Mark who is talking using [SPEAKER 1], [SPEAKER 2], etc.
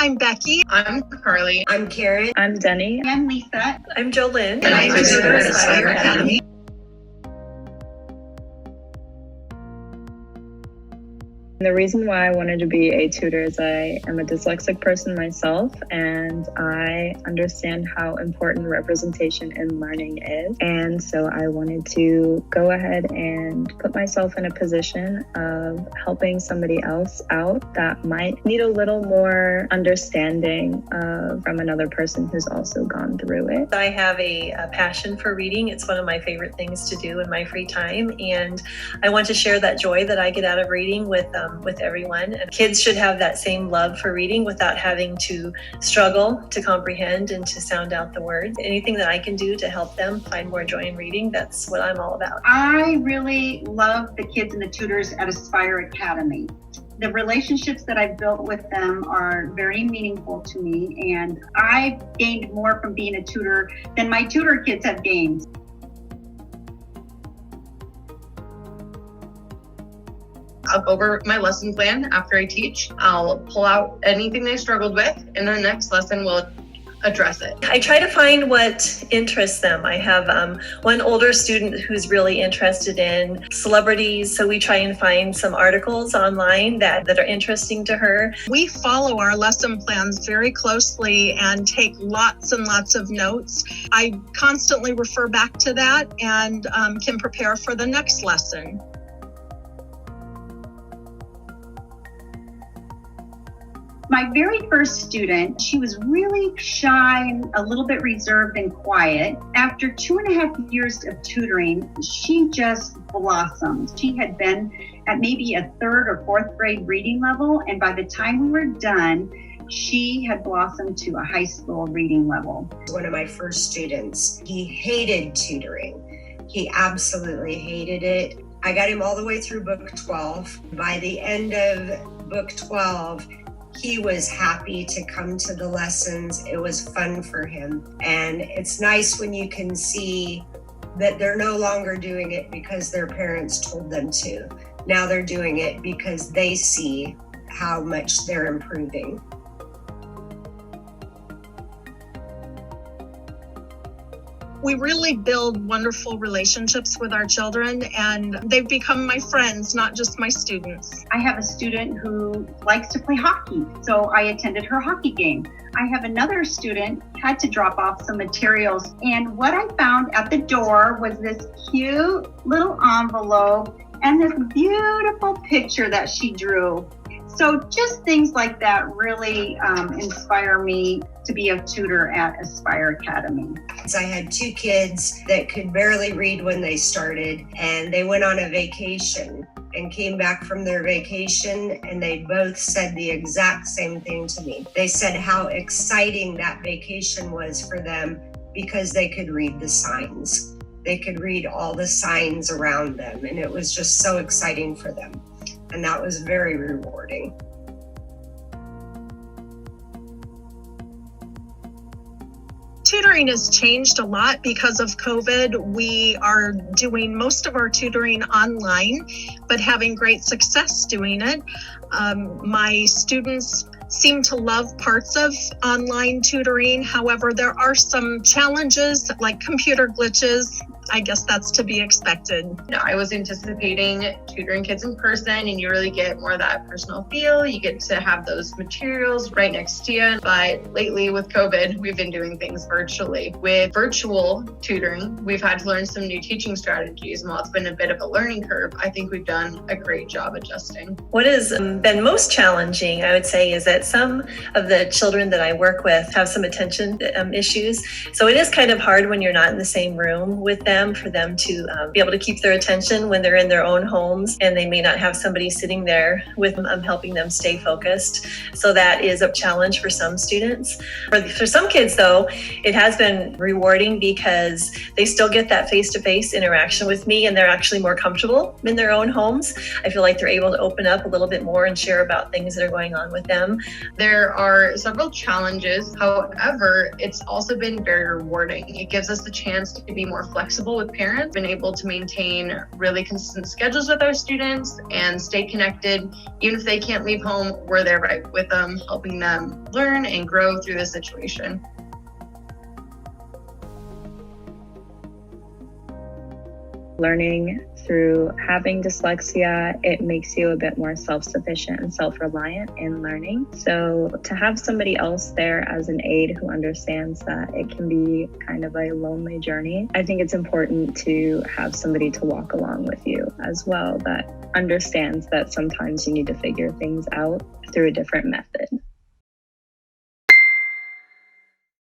[SPEAKER 1] I'm Becky.
[SPEAKER 2] I'm Carly.
[SPEAKER 3] I'm Karen.
[SPEAKER 4] I'm DENI.
[SPEAKER 5] I'm Lisa.
[SPEAKER 6] I'm LYNN.
[SPEAKER 1] And I'm a tutor at Aspire Academy.
[SPEAKER 4] The reason why I wanted to be a tutor is I am a dyslexic person myself, and I understand how important representation in learning is. And so I wanted to go ahead and put myself in a position of helping somebody else out that might need a little more understanding from another person who's also gone through it.
[SPEAKER 6] I have a passion for reading. It's one of my favorite things to do in my free time, and I want to share that joy that I get out of reading with everyone. And kids should have that same love for reading without having to struggle to comprehend and to sound out the words. Anything that I can do to help them find more joy in reading, that's what I'm all about.
[SPEAKER 5] I really love the kids and the tutors at Aspire Academy. The relationships that I've built with them are very meaningful to me, and I've gained more from being a tutor than my tutor kids have gained.
[SPEAKER 2] I'll go over my lesson plan after I teach. I'll pull out anything they struggled with, and the next lesson we'll address it.
[SPEAKER 6] I try to find what interests them. I have one older student who's really interested in celebrities, so we try and find some articles online that are interesting to her.
[SPEAKER 1] We follow our lesson plans very closely and take lots and lots of notes. I constantly refer back to that and can prepare for the next lesson.
[SPEAKER 5] My very first student, she was really shy and a little bit reserved and quiet. After 2.5 years of tutoring, she just blossomed. She had been at maybe a 3rd or 4th grade reading level, and by the time we were done, she had blossomed to a high school reading level.
[SPEAKER 3] One of my first students, he hated tutoring. He absolutely hated it. I got him all the way through book 12. By the end of book 12, he was happy to come to the lessons. It was fun for him. And it's nice when you can see that they're no longer doing it because their parents told them to. Now they're doing it because they see how much they're improving.
[SPEAKER 1] We really build wonderful relationships with our children, and they've become my friends, not just my students.
[SPEAKER 5] I have a student who likes to play hockey, so I attended her hockey game. I have another student had to drop off some materials, and what I found at the door was this cute little envelope and this beautiful picture that she drew. So just things like that really inspire me to be a tutor at Aspire Academy.
[SPEAKER 3] I had 2 kids that could barely read when they started, and they went on a vacation and came back from their vacation, and they both said the exact same thing to me. They said how exciting that vacation was for them because they could read the signs. They could read all the signs around them, and it was just so exciting for them. And that was very rewarding.
[SPEAKER 1] Tutoring has changed a lot because of COVID. We are doing most of our tutoring online, but having great success doing it. My students seem to love parts of online tutoring. However, there are some challenges like computer glitches. I guess that's to be expected.
[SPEAKER 2] I was anticipating tutoring kids in person, and you really get more of that personal feel. You get to have those materials right next to you. But lately with COVID, we've been doing things virtually. With virtual tutoring, we've had to learn some new teaching strategies. And while it's been a bit of a learning curve, I think we've done a great job adjusting.
[SPEAKER 6] What has been most challenging, I would say, is that some of the children that I work with have some attention issues. So it is kind of hard when you're not in the same room with them for them to be able to keep their attention when they're in their own homes, and they may not have somebody sitting there with them helping them stay focused. So that is a challenge for some students. For some kids though, it has been rewarding because they still get that face-to-face interaction with me, and they're actually more comfortable in their own homes. I feel like they're able to open up a little bit more and share about things that are going on with them.
[SPEAKER 2] There are several challenges. However, it's also been very rewarding. It gives us the chance to be more flexible flexible with parents, been able to maintain really consistent schedules with our students and stay connected. Even if they can't leave home, we're there right with them, helping them learn and grow through this situation.
[SPEAKER 4] Learning through having dyslexia, it makes you a bit more self-sufficient and self-reliant in learning. So to have somebody else there as an aide who understands that it can be kind of a lonely journey, I think it's important to have somebody to walk along with you as well that understands that sometimes you need to figure things out through a different method.